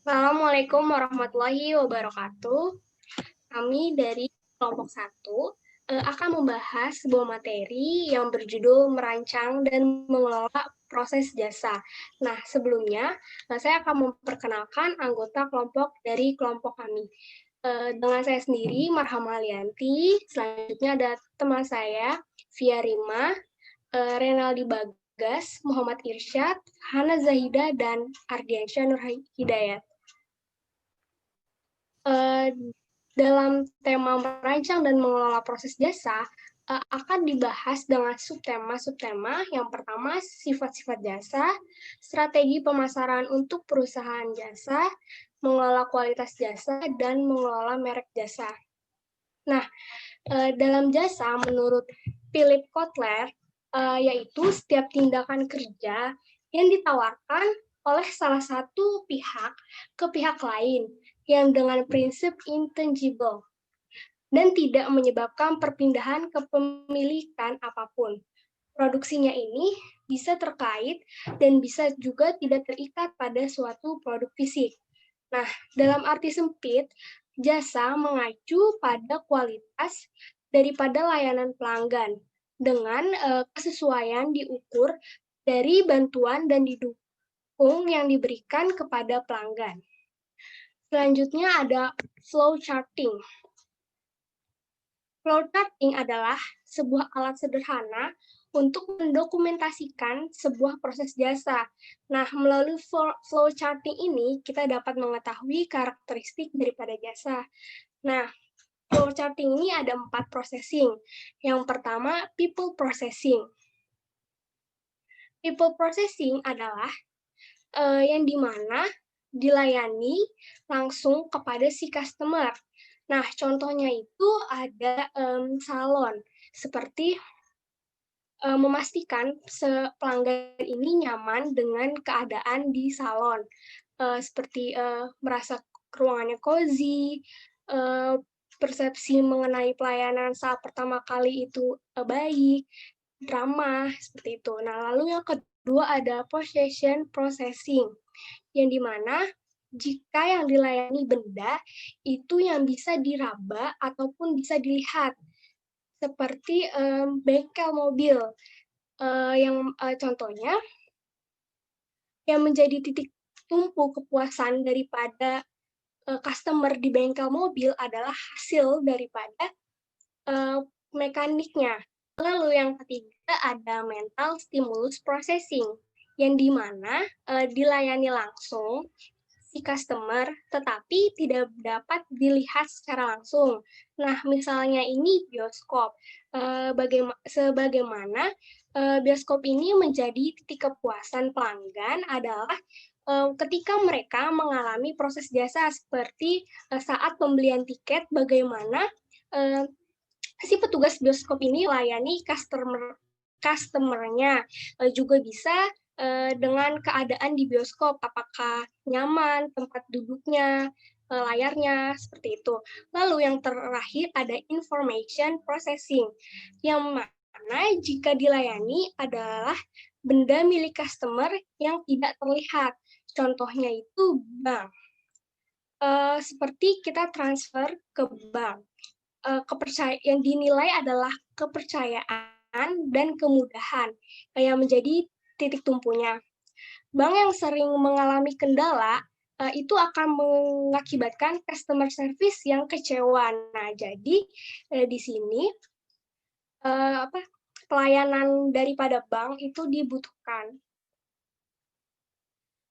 Assalamualaikum warahmatullahi wabarakatuh. Kami dari kelompok satu akan membahas sebuah materi yang berjudul merancang dan mengelola proses jasa. Nah, sebelumnya saya akan memperkenalkan anggota kelompok dari kelompok kami. Dengan saya sendiri, Marham Alianti. Selanjutnya ada teman saya, Via Rima, Renaldi Bagas, Muhammad Irsyad, Hana Zahida, dan Ardiansyah Nur Hidayat. Eh, dalam tema merancang dan mengelola proses jasa akan dibahas dengan subtema-subtema. Yang pertama, sifat-sifat jasa, strategi pemasaran untuk perusahaan jasa, mengelola kualitas jasa, dan mengelola merek jasa. Nah, dalam jasa, menurut Philip Kotler, yaitu setiap tindakan kerja yang ditawarkan oleh salah satu pihak ke pihak lain yang dengan prinsip intangible dan tidak menyebabkan perpindahan kepemilikan apapun. Produksinya ini bisa terkait dan bisa juga tidak terikat pada suatu produk fisik. Nah, dalam arti sempit, jasa mengacu pada kualitas daripada layanan pelanggan dengan kesesuaian diukur dari bantuan dan didukung yang diberikan kepada pelanggan. Selanjutnya ada flow charting. Flow charting adalah sebuah alat sederhana untuk mendokumentasikan sebuah proses jasa. Nah, melalui flow charting ini, kita dapat mengetahui karakteristik daripada jasa. Nah, flow charting ini ada 4 processing. Yang pertama, people processing. People processing adalah yang dimana dilayani langsung kepada si customer. Nah, contohnya itu ada salon, seperti memastikan pelanggan ini nyaman dengan keadaan di salon, seperti merasa ruangannya cozy, persepsi mengenai pelayanan saat pertama kali itu baik, ramah, seperti itu. Nah, lalu yang kedua ada possession processing, yang dimana jika yang dilayani benda itu yang bisa diraba ataupun bisa dilihat, seperti bengkel mobil, yang contohnya yang menjadi titik tumpu kepuasan daripada customer di bengkel mobil adalah hasil daripada mekaniknya. Lalu yang ketiga ada mental stimulus processing, yang dimana dilayani langsung si customer, tetapi tidak dapat dilihat secara langsung. Nah, misalnya ini bioskop. Sebagaimana bioskop ini menjadi titik kepuasan pelanggan adalah ketika mereka mengalami proses jasa seperti saat pembelian tiket, bagaimana si petugas bioskop ini layani customer-nya, juga bisa dengan keadaan di bioskop, apakah nyaman tempat duduknya, layarnya, seperti itu. Lalu yang terakhir ada information processing, yang mana jika dilayani adalah benda milik customer yang tidak terlihat. Contohnya itu bank. Seperti kita transfer ke bank. Yang dinilai adalah kepercayaan dan kemudahan yang menjadi titik tumpunya. Bank yang sering mengalami kendala itu akan mengakibatkan customer service yang kecewa. Nah, jadi di sini pelayanan daripada bank itu dibutuhkan.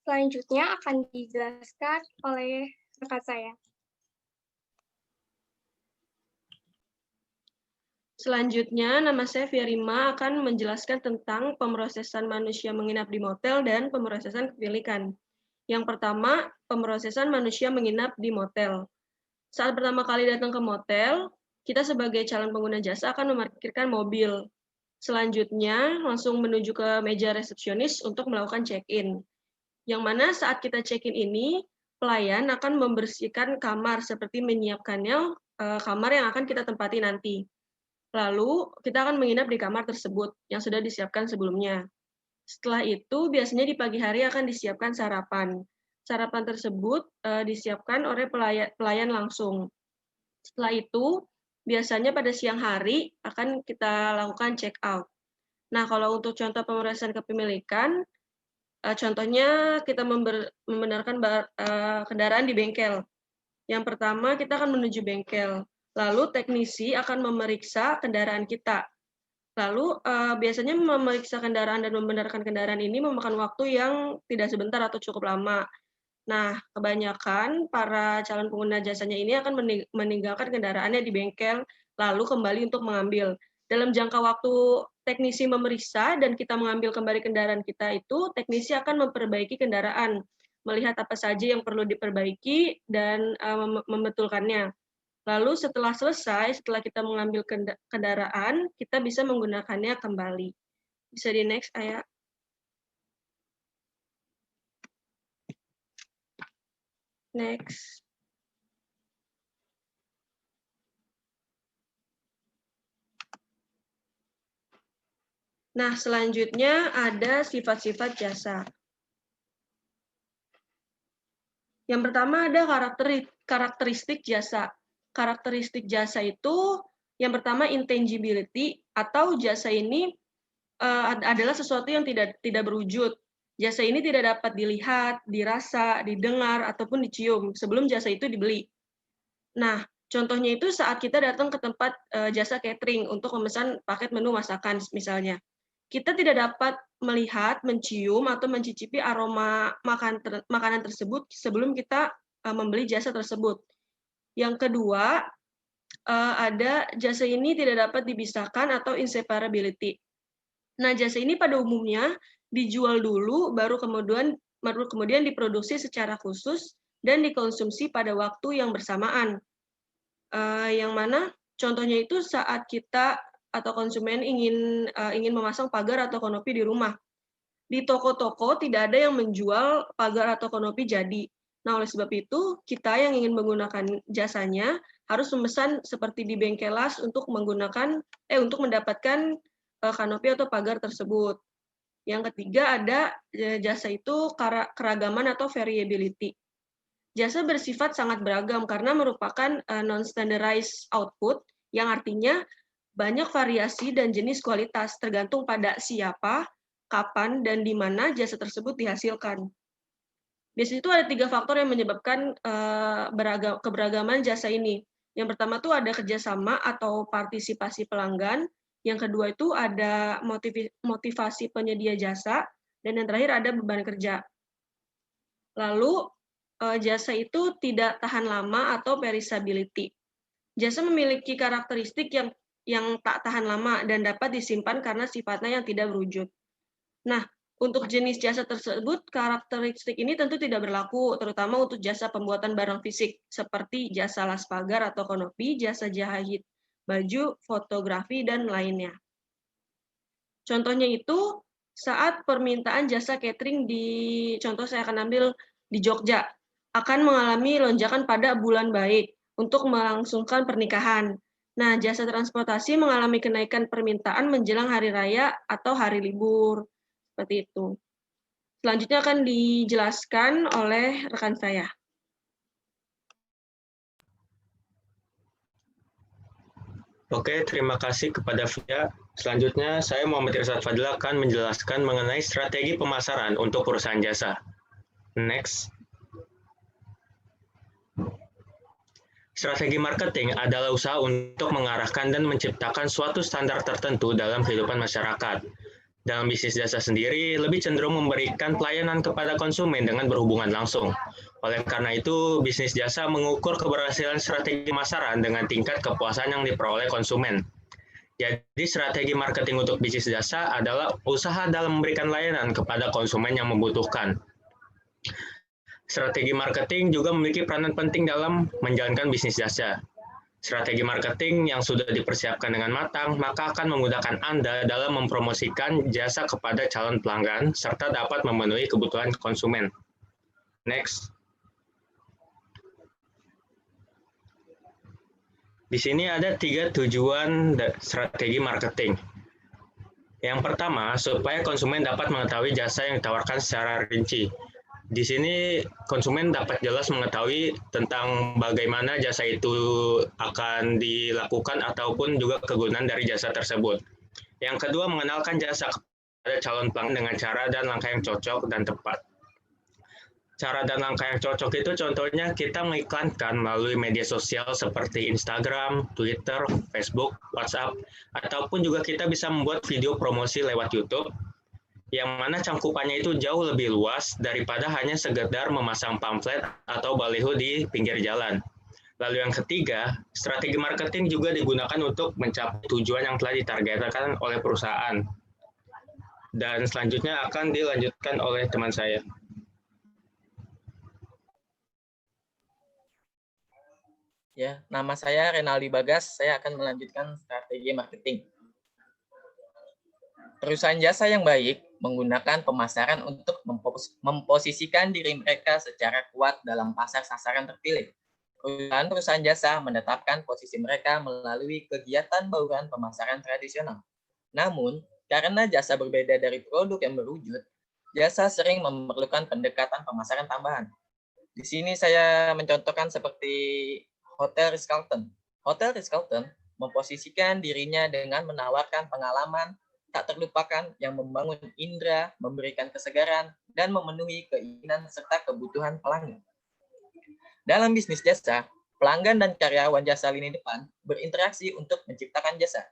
Selanjutnya akan dijelaskan oleh rekan saya. Selanjutnya, nama saya Fiarima akan menjelaskan tentang pemrosesan manusia menginap di motel dan pemrosesan kepemilikan. Yang pertama, pemrosesan manusia menginap di motel. Saat pertama kali datang ke motel, kita sebagai calon pengguna jasa akan memarkirkan mobil. Selanjutnya, langsung menuju ke meja resepsionis untuk melakukan check-in. Yang mana saat kita check-in ini, pelayan akan membersihkan kamar seperti menyiapkannya kamar yang akan kita tempati nanti. Lalu, kita akan menginap di kamar tersebut yang sudah disiapkan sebelumnya. Setelah itu, biasanya di pagi hari akan disiapkan sarapan. Sarapan tersebut disiapkan oleh pelayan langsung. Setelah itu, biasanya pada siang hari akan kita lakukan check out. Nah, kalau untuk contoh pemrosesan kepemilikan, contohnya kita membenarkan kendaraan di bengkel. Yang pertama, kita akan menuju bengkel. Lalu teknisi akan memeriksa kendaraan kita. Lalu biasanya memeriksa kendaraan dan membenarkan kendaraan ini memakan waktu yang tidak sebentar atau cukup lama. Nah, kebanyakan para calon pengguna jasanya ini akan meninggalkan kendaraannya di bengkel, lalu kembali untuk mengambil. Dalam jangka waktu teknisi memeriksa dan kita mengambil kembali kendaraan kita itu, teknisi akan memperbaiki kendaraan, melihat apa saja yang perlu diperbaiki dan membetulkannya. Lalu setelah selesai, setelah kita mengambil kendaraan, kita bisa menggunakannya kembali. Bisa di next, Ayah. Next. Nah, selanjutnya ada sifat-sifat jasa. Yang pertama ada karakteristik jasa. Karakteristik jasa itu yang pertama intangibility, atau jasa ini adalah sesuatu yang tidak berwujud. Jasa ini tidak dapat dilihat, dirasa, didengar, ataupun dicium sebelum jasa itu dibeli. Nah, contohnya itu saat kita datang ke tempat jasa catering untuk memesan paket menu masakan misalnya. Kita tidak dapat melihat, mencium, atau mencicipi aroma makanan tersebut sebelum kita membeli jasa tersebut. Yang kedua, ada jasa ini tidak dapat dipisahkan atau inseparability. Nah, jasa ini pada umumnya dijual dulu, baru kemudian diproduksi secara khusus dan dikonsumsi pada waktu yang bersamaan. Yang mana contohnya itu saat kita atau konsumen ingin memasang pagar atau kanopi di rumah. Di toko-toko tidak ada yang menjual pagar atau kanopi jadi. Nah, oleh sebab itu, kita yang ingin menggunakan jasanya harus memesan seperti di bengkelas untuk mendapatkan kanopi atau pagar tersebut. Yang ketiga ada jasa itu keragaman atau variability. Jasa bersifat sangat beragam karena merupakan non-standardized output, yang artinya banyak variasi dan jenis kualitas tergantung pada siapa, kapan, dan di mana jasa tersebut dihasilkan. Biasanya itu ada 3 faktor yang menyebabkan keberagaman jasa ini. Yang pertama itu ada kerjasama atau partisipasi pelanggan. Yang kedua itu ada motivasi penyedia jasa. Dan yang terakhir ada beban kerja. Lalu, jasa itu tidak tahan lama atau perishability. Jasa memiliki karakteristik yang tak tahan lama dan dapat disimpan karena sifatnya yang tidak berwujud. Nah, untuk jenis jasa tersebut, karakteristik ini tentu tidak berlaku, terutama untuk jasa pembuatan barang fisik, seperti jasa las pagar atau kanopi, jasa jahit baju, fotografi, dan lainnya. Contohnya itu, saat permintaan jasa catering contoh saya akan ambil di Jogja, akan mengalami lonjakan pada bulan baik untuk melangsungkan pernikahan. Nah, jasa transportasi mengalami kenaikan permintaan menjelang hari raya atau hari libur. Seperti itu. Selanjutnya akan dijelaskan oleh rekan saya. Oke, terima kasih kepada Via. Selanjutnya, saya Muhammad Irsad Fadil akan menjelaskan mengenai strategi pemasaran untuk perusahaan jasa. Next. Strategi marketing adalah usaha untuk mengarahkan dan menciptakan suatu standar tertentu dalam kehidupan masyarakat. Dalam bisnis jasa sendiri, lebih cenderung memberikan pelayanan kepada konsumen dengan berhubungan langsung. Oleh karena itu, bisnis jasa mengukur keberhasilan strategi pemasaran dengan tingkat kepuasan yang diperoleh konsumen. Jadi, strategi marketing untuk bisnis jasa adalah usaha dalam memberikan layanan kepada konsumen yang membutuhkan. Strategi marketing juga memiliki peranan penting dalam menjalankan bisnis jasa. Strategi marketing yang sudah dipersiapkan dengan matang, maka akan memudahkan Anda dalam mempromosikan jasa kepada calon pelanggan, serta dapat memenuhi kebutuhan konsumen. Next. Di sini ada 3 tujuan strategi marketing. Yang pertama, supaya konsumen dapat mengetahui jasa yang ditawarkan secara rinci. Di sini konsumen dapat jelas mengetahui tentang bagaimana jasa itu akan dilakukan ataupun juga kegunaan dari jasa tersebut. Yang kedua, mengenalkan jasa kepada calon pelanggan dengan cara dan langkah yang cocok dan tepat. Cara dan langkah yang cocok itu contohnya kita mengiklankan melalui media sosial seperti Instagram, Twitter, Facebook, WhatsApp, ataupun juga kita bisa membuat video promosi lewat YouTube, yang mana cangkupannya itu jauh lebih luas daripada hanya sekedar memasang pamflet atau baliho di pinggir jalan. Lalu yang ketiga, strategi marketing juga digunakan untuk mencapai tujuan yang telah ditargetkan oleh perusahaan. Dan selanjutnya akan dilanjutkan oleh teman saya. Ya, nama saya Renaldi Bagas. Saya akan melanjutkan strategi marketing. Perusahaan jasa yang baik menggunakan pemasaran untuk memposisikan diri mereka secara kuat dalam pasar sasaran terpilih. Perusahaan jasa menetapkan posisi mereka melalui kegiatan bauran pemasaran tradisional. Namun, karena jasa berbeda dari produk yang berwujud, jasa sering memerlukan pendekatan pemasaran tambahan. Di sini saya mencontohkan seperti Hotel Ritz-Carlton. Hotel Ritz-Carlton memposisikan dirinya dengan menawarkan pengalaman tak terlupakan yang membangun indera, memberikan kesegaran, dan memenuhi keinginan serta kebutuhan pelanggan. Dalam bisnis jasa, pelanggan dan karyawan jasa lini depan berinteraksi untuk menciptakan jasa.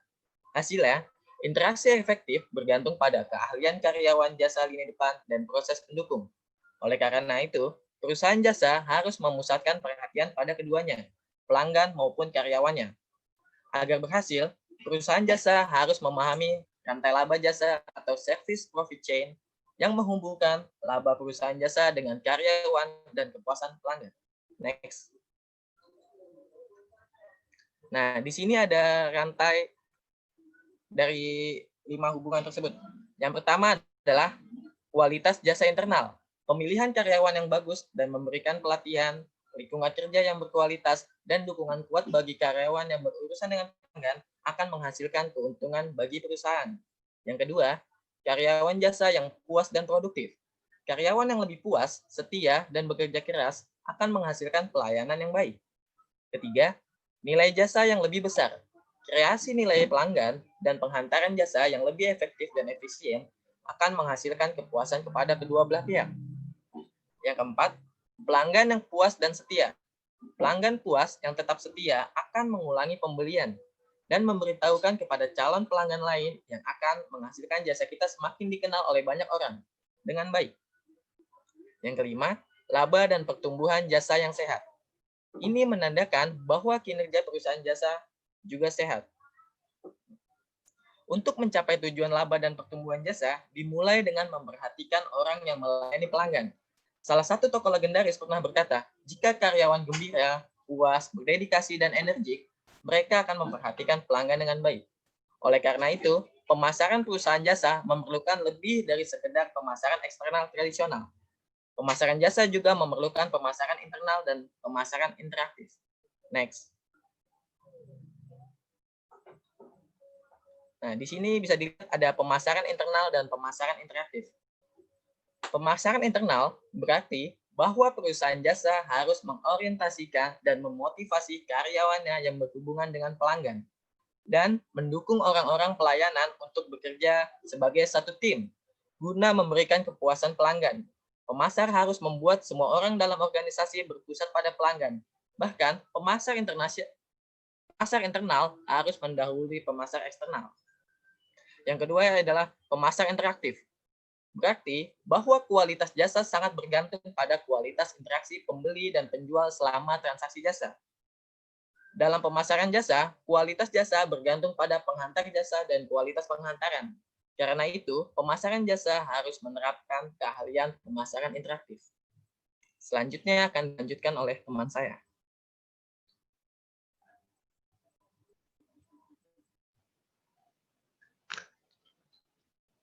Hasilnya, interaksi efektif bergantung pada keahlian karyawan jasa lini depan dan proses pendukung. Oleh karena itu, perusahaan jasa harus memusatkan perhatian pada keduanya, pelanggan maupun karyawannya. Agar berhasil, perusahaan jasa harus memahami rantai laba jasa atau service profit chain yang menghubungkan laba perusahaan jasa dengan karyawan dan kepuasan pelanggan. Next. Nah, di sini ada rantai dari 5 hubungan tersebut. Yang pertama adalah kualitas jasa internal. Pemilihan karyawan yang bagus dan memberikan pelatihan, lingkungan kerja yang berkualitas, dan dukungan kuat bagi karyawan yang berurusan dengan pelanggan akan menghasilkan keuntungan bagi perusahaan. Yang kedua, karyawan jasa yang puas dan produktif. Karyawan yang lebih puas, setia, dan bekerja keras akan menghasilkan pelayanan yang baik. Ketiga, nilai jasa yang lebih besar. Kreasi nilai pelanggan dan penghantaran jasa yang lebih efektif dan efisien akan menghasilkan kepuasan kepada kedua belah pihak. Yang keempat, pelanggan yang puas dan setia. Pelanggan puas yang tetap setia akan mengulangi pembelian dan memberitahukan kepada calon pelanggan lain yang akan menghasilkan jasa kita semakin dikenal oleh banyak orang dengan baik. Yang kelima, laba dan pertumbuhan jasa yang sehat. Ini menandakan bahwa kinerja perusahaan jasa juga sehat. Untuk mencapai tujuan laba dan pertumbuhan jasa, dimulai dengan memperhatikan orang yang melayani pelanggan. Salah satu tokoh legendaris pernah berkata, jika karyawan gembira, puas, berdedikasi, dan energik, mereka akan memperhatikan pelanggan dengan baik. Oleh karena itu, pemasaran perusahaan jasa memerlukan lebih dari sekedar pemasaran eksternal tradisional. Pemasaran jasa juga memerlukan pemasaran internal dan pemasaran interaktif. Next. Nah, di sini bisa dilihat ada pemasaran internal dan pemasaran interaktif. Pemasaran internal berarti bahwa perusahaan jasa harus mengorientasikan dan memotivasi karyawannya yang berhubungan dengan pelanggan dan mendukung orang-orang pelayanan untuk bekerja sebagai satu tim guna memberikan kepuasan pelanggan. Pemasar harus membuat semua orang dalam organisasi berpusat pada pelanggan. Bahkan, pemasar internal harus mendahului pemasar eksternal. Yang kedua adalah pemasar interaktif. Berarti bahwa kualitas jasa sangat bergantung pada kualitas interaksi pembeli dan penjual selama transaksi jasa. Dalam pemasaran jasa, kualitas jasa bergantung pada penghantar jasa dan kualitas penghantaran. Karena itu, pemasaran jasa harus menerapkan keahlian pemasaran interaktif. Selanjutnya akan dilanjutkan oleh teman saya.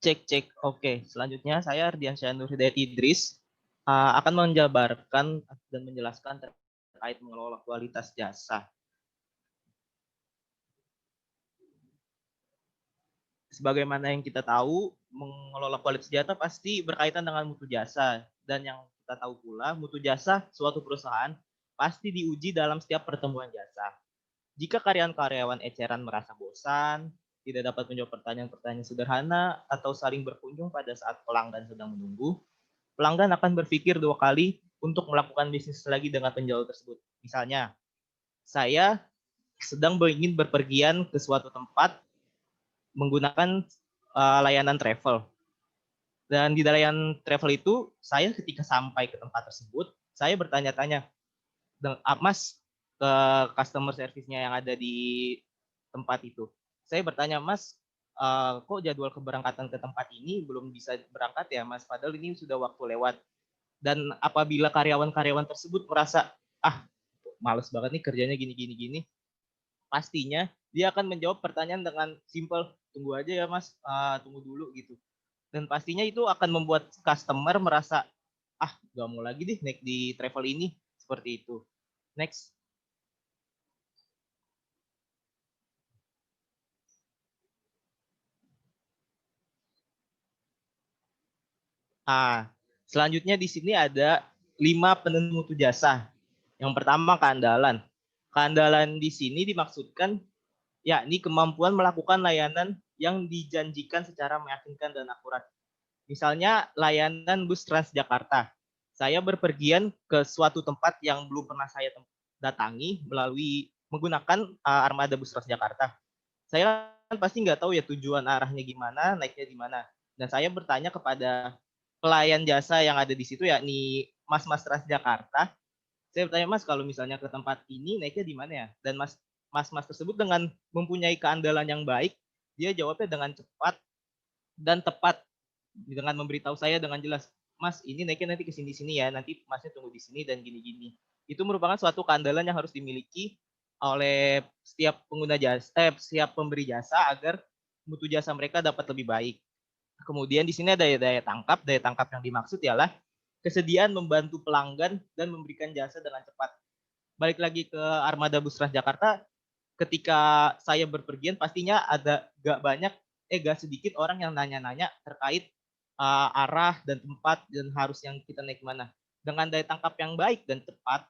Cek. Oke, selanjutnya saya Ardiansyah Nur Hidayat Idris akan menjabarkan dan menjelaskan terkait mengelola kualitas jasa. Sebagaimana yang kita tahu, mengelola kualitas jasa pasti berkaitan dengan mutu jasa. Dan yang kita tahu pula mutu jasa suatu perusahaan pasti diuji dalam setiap pertemuan jasa. Jika karyawan-karyawan eceran merasa bosan, tidak dapat menjawab pertanyaan-pertanyaan sederhana, atau saling berkunjung pada saat pelanggan sedang menunggu, pelanggan akan berpikir 2 kali untuk melakukan bisnis lagi dengan penjual tersebut. Misalnya, saya sedang ingin berpergian ke suatu tempat menggunakan layanan travel. Dan di layanan travel itu, saya ketika sampai ke tempat tersebut, saya bertanya-tanya, Mas, ke customer service-nya yang ada di tempat itu. Saya bertanya, Mas, kok jadwal keberangkatan ke tempat ini belum bisa berangkat ya, Mas? Padahal ini sudah waktu lewat. Dan apabila karyawan-karyawan tersebut merasa, males banget nih kerjanya gini, pastinya dia akan menjawab pertanyaan dengan simple, tunggu aja ya Mas, tunggu dulu gitu. Dan pastinya itu akan membuat customer merasa, gak mau lagi deh naik di travel ini, seperti itu. Next. Selanjutnya di sini ada 5 penentu mutu jasa. Yang pertama keandalan. Keandalan di sini dimaksudkan yakni kemampuan melakukan layanan yang dijanjikan secara meyakinkan dan akurat. Misalnya layanan bus Transjakarta. Saya berpergian ke suatu tempat yang belum pernah saya datangi menggunakan armada bus Transjakarta. Saya kan pasti nggak tahu ya tujuan arahnya gimana, naiknya di mana. Dan saya bertanya kepada pelayan jasa yang ada di situ, yakni Mas Transjakarta. Saya bertanya, Mas, kalau misalnya ke tempat ini naiknya di mana ya? Dan Mas tersebut dengan mempunyai keandalan yang baik, dia jawabnya dengan cepat dan tepat dengan memberitahu saya dengan jelas, Mas, ini naiknya nanti ke sini-sini ya, nanti Masnya tunggu di sini dan gini-gini. Itu merupakan suatu keandalan yang harus dimiliki oleh setiap pengguna jasa, setiap pemberi jasa agar mutu jasa mereka dapat lebih baik. Kemudian di sini ada daya tangkap. Daya tangkap yang dimaksud ialah kesediaan membantu pelanggan dan memberikan jasa dengan cepat. Balik lagi ke armada bus Transjakarta, ketika saya berpergian pastinya ada gak sedikit orang yang nanya-nanya terkait arah dan tempat dan harus yang kita naik mana. Dengan daya tangkap yang baik dan cepat,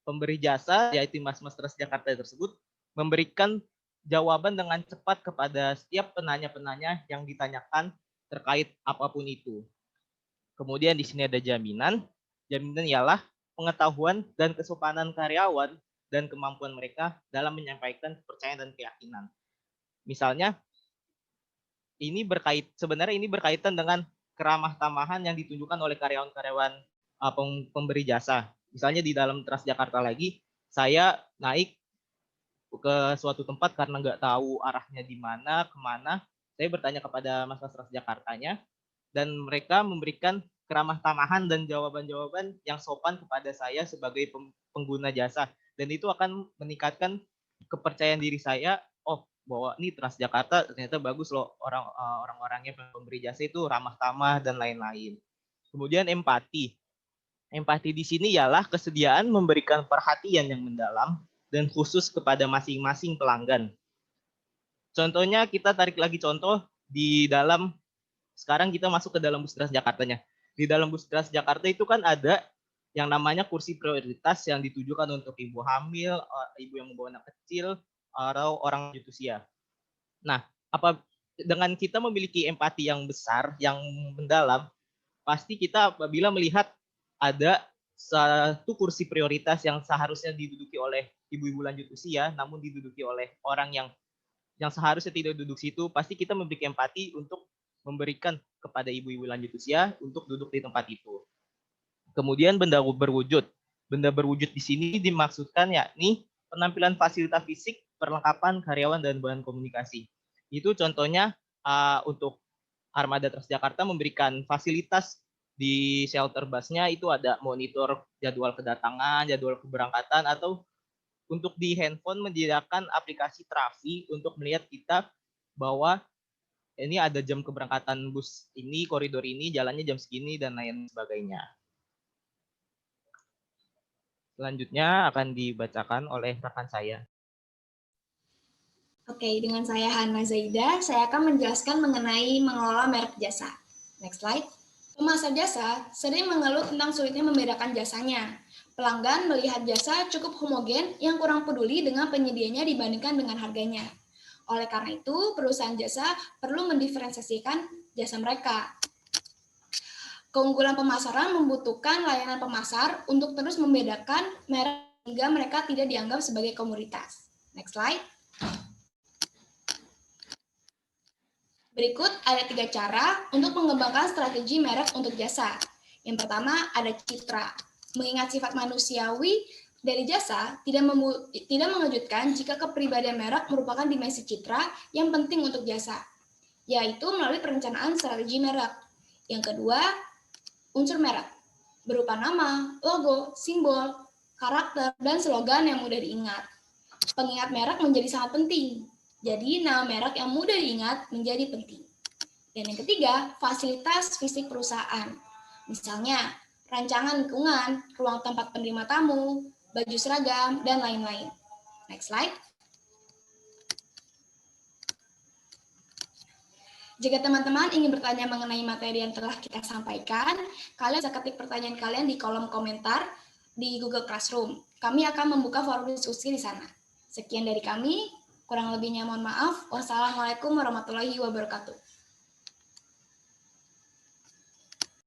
pemberi jasa yaitu Mas Transjakarta tersebut memberikan jawaban dengan cepat kepada setiap penanya-penanya yang ditanyakan terkait apapun itu. Kemudian di sini ada jaminan. Jaminan ialah pengetahuan dan kesopanan karyawan dan kemampuan mereka dalam menyampaikan kepercayaan dan keyakinan. Misalnya, sebenarnya ini berkaitan dengan keramah tamahan yang ditunjukkan oleh karyawan-karyawan pemberi jasa. Misalnya di dalam Transjakarta lagi, saya naik ke suatu tempat karena nggak tahu arahnya di mana, kemana. Saya bertanya kepada Mas Transjakartanya, dan mereka memberikan keramah tamahan dan jawaban-jawaban yang sopan kepada saya sebagai pengguna jasa. Dan itu akan meningkatkan kepercayaan diri saya, bahwa ini Transjakarta ternyata bagus loh, orang-orangnya pemberi jasa itu ramah tamah dan lain-lain. Kemudian empati. Empati di sini ialah kesediaan memberikan perhatian yang mendalam dan khusus kepada masing-masing pelanggan. Contohnya kita tarik lagi contoh di dalam, sekarang kita masuk ke dalam bus Transjakartanya. Di dalam bus Transjakarta itu kan ada yang namanya kursi prioritas yang ditujukan untuk ibu hamil, ibu yang membawa anak kecil, atau orang lanjut usia. Nah, dengan kita memiliki empati yang besar, yang mendalam, pasti kita apabila melihat ada satu kursi prioritas yang seharusnya diduduki oleh ibu-ibu lanjut usia, namun diduduki oleh orang yang seharusnya tidak duduk situ, pasti kita memiliki empati untuk memberikan kepada ibu-ibu lanjut usia untuk duduk di tempat itu. Kemudian benda berwujud. Benda berwujud di sini dimaksudkan yakni penampilan fasilitas fisik, perlengkapan karyawan dan bahan komunikasi. Itu contohnya untuk armada Transjakarta memberikan fasilitas di shelter busnya itu ada monitor jadwal kedatangan, jadwal keberangkatan, atau untuk di handphone menyediakan aplikasi Trafi untuk melihat kita bahwa ini ada jam keberangkatan bus ini, koridor ini, jalannya jam segini, dan lain sebagainya. Selanjutnya akan dibacakan oleh rekan saya. Oke, dengan saya Hana Zaida, saya akan menjelaskan mengenai mengelola merek jasa. Next slide. Pemasar jasa sering mengeluh tentang sulitnya membedakan jasanya. Pelanggan melihat jasa cukup homogen yang kurang peduli dengan penyedianya dibandingkan dengan harganya. Oleh karena itu, perusahaan jasa perlu mendiferensiasikan jasa mereka. Keunggulan pemasaran membutuhkan layanan pemasar untuk terus membedakan merek hingga mereka tidak dianggap sebagai komoditas. Next slide. Berikut ada 3 cara untuk mengembangkan strategi merek untuk jasa. Yang pertama ada citra. Mengingat sifat manusiawi dari jasa, tidak mengejutkan jika kepribadian merek merupakan dimensi citra yang penting untuk jasa, yaitu melalui perencanaan strategi merek. Yang kedua, unsur merek, berupa nama, logo, simbol, karakter, dan slogan yang mudah diingat. Pengingat merek menjadi sangat penting. Jadi, nama merek yang mudah diingat menjadi penting. Dan yang ketiga, fasilitas fisik perusahaan. Misalnya, rancangan lingkungan, ruang tempat penerima tamu, baju seragam, dan lain-lain. Next slide. Jika teman-teman ingin bertanya mengenai materi yang telah kita sampaikan, kalian bisa ketik pertanyaan kalian di kolom komentar di Google Classroom. Kami akan membuka forum diskusi di sana. Sekian dari kami, kurang lebihnya mohon maaf. Wassalamualaikum warahmatullahi wabarakatuh.